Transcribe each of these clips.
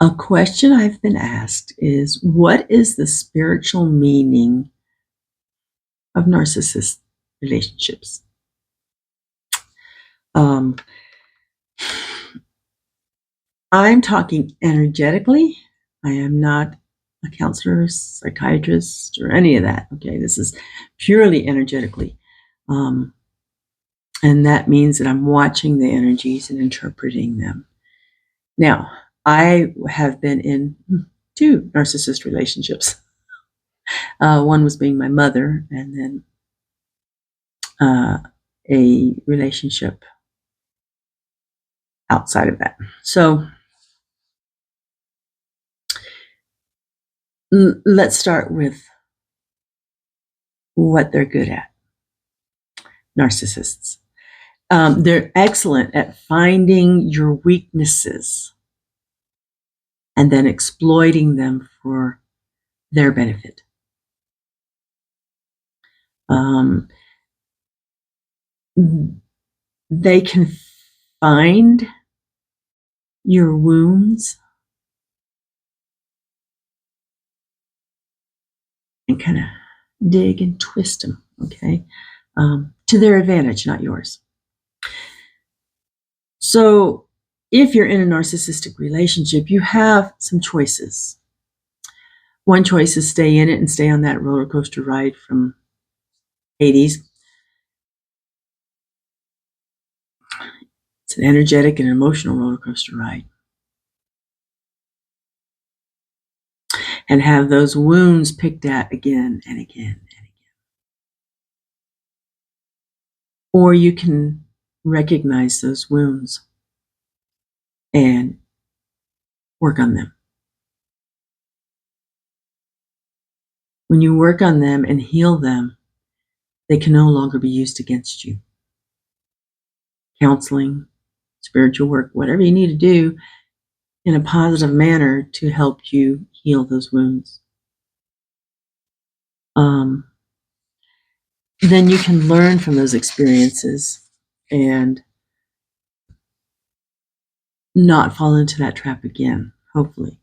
A question I've been asked is, what is the spiritual meaning of narcissist relationships? Um, I'm talking energetically. I am not a counselor, psychiatrist, or any of that. Okay, this is purely energetically. And that means that I'm watching the energies and interpreting them. Now, I have been in 2 narcissist relationships. One was being my mother, and then a relationship outside of that. So let's start with what they're good at. Narcissists. They're excellent at finding your weaknesses and then exploiting them for their benefit. They can find your wounds and kind of dig and twist them, okay, to their advantage, not yours. So if you're in a narcissistic relationship, you have some choices. One choice is stay in it and stay on that roller coaster ride from Hades. It's an energetic and emotional roller coaster ride. And have those wounds picked at again and again and again. Or you can recognize those wounds and work on them. When you work on them and heal them, they can no longer be used against you. Counseling, spiritual work, whatever you need to do in a positive manner to help you heal those wounds. Then you can learn from those experiences and not fall into that trap again, hopefully.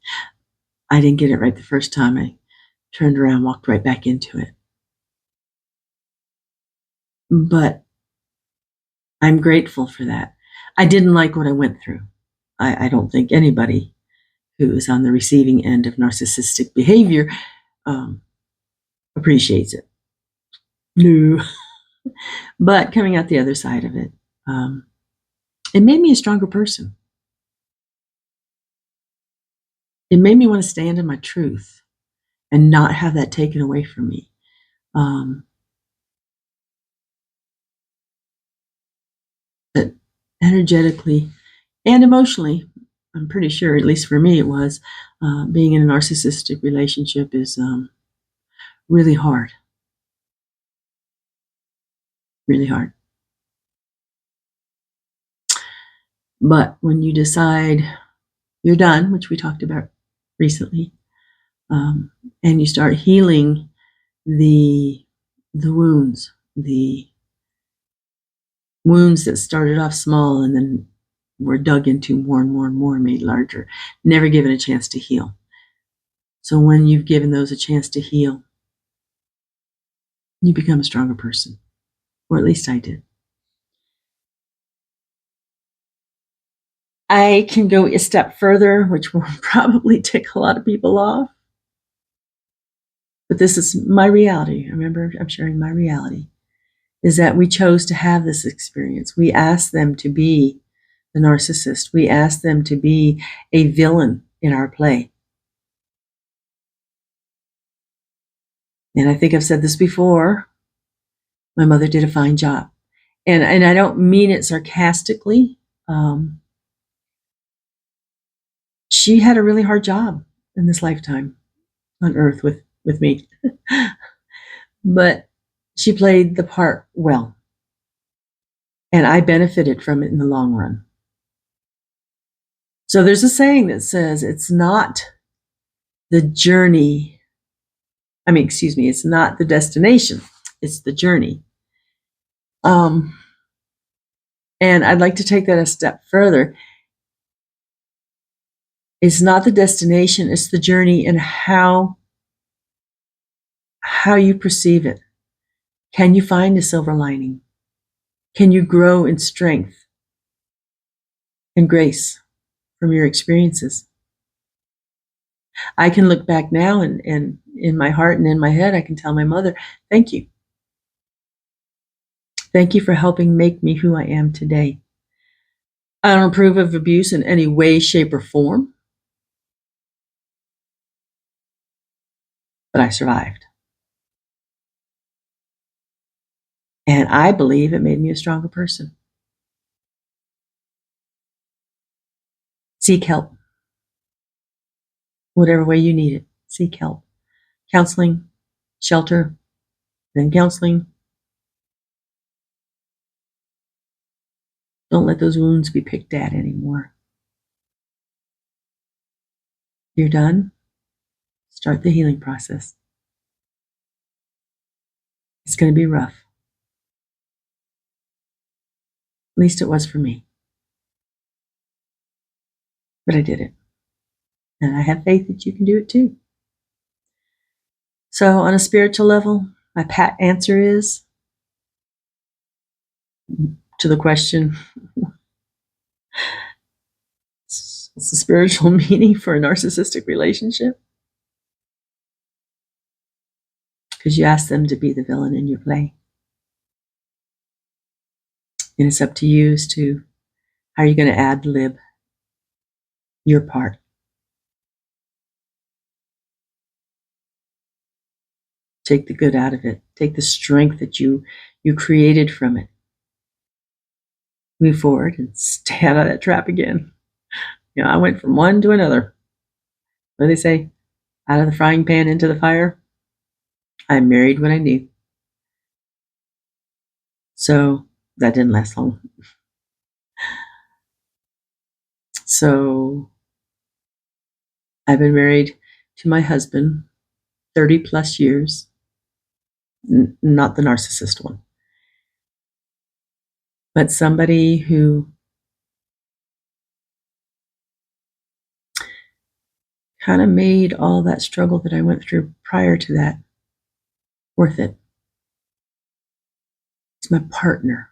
I didn't get it right the first time. I turned around, walked right back into it. But I'm grateful for that. I didn't like what I went through. I don't think anybody who is on the receiving end of narcissistic behavior appreciates it. No. But coming out the other side of it, it made me a stronger person. It made me want to stand in my truth and not have that taken away from me. That energetically and emotionally, I'm pretty sure, at least for me it was, being in a narcissistic relationship is really hard. Really hard. But when you decide you're done, which we talked about recently, and you start healing the wounds that started off small and then were dug into more and more and more, made larger, never given a chance to heal. So when you've given those a chance to heal, you become a stronger person, or at least I did. I can go a step further, which will probably tick a lot of people off. But this is my reality. Remember, I'm sharing my reality, is that we chose to have this experience. We asked them to be the narcissist. We asked them to be a villain in our play. And I think I've said this before. My mother did a fine job. And I don't mean it sarcastically. She had a really hard job in this lifetime on Earth with me. But she played the part well. And I benefited from it in the long run. So there's a saying that says it's not the journey. It's not the destination. It's the journey. And I'd like to take that a step further. It's not the destination, it's the journey and how you perceive it. Can you find a silver lining? Can you grow in strength and grace from your experiences? I can look back now and in my heart and in my head, I can tell my mother, thank you. Thank you for helping make me who I am today. I don't approve of abuse in any way, shape, or form, but I survived. And I believe it made me a stronger person. Seek help. Whatever way you need it, seek help. Counseling, shelter, then counseling. Don't let those wounds be picked at anymore. You're done. Start the healing process. It's going to be rough. At least it was for me. But I did it. And I have faith that you can do it too. So, on a spiritual level, my pat answer is to the question, what's the spiritual meaning for a narcissistic relationship? Because you ask them to be the villain in your play. And it's up to you as to how you're going to ad lib your part. Take the good out of it. Take the strength that you created from it. Move forward and stay out of that trap again. You know, I went from one to another. What do they say? Out of the frying pan into the fire. I married what I knew. So that didn't last long. So I've been married to my husband 30 plus years. Not the narcissist one, but somebody who kind of made all that struggle that I went through prior to that worth it. It's my partner,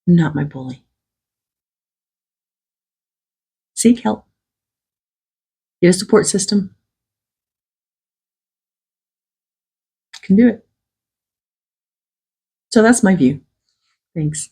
not my bully. Seek help. Get a support system. You can do it. So that's my view. Thanks.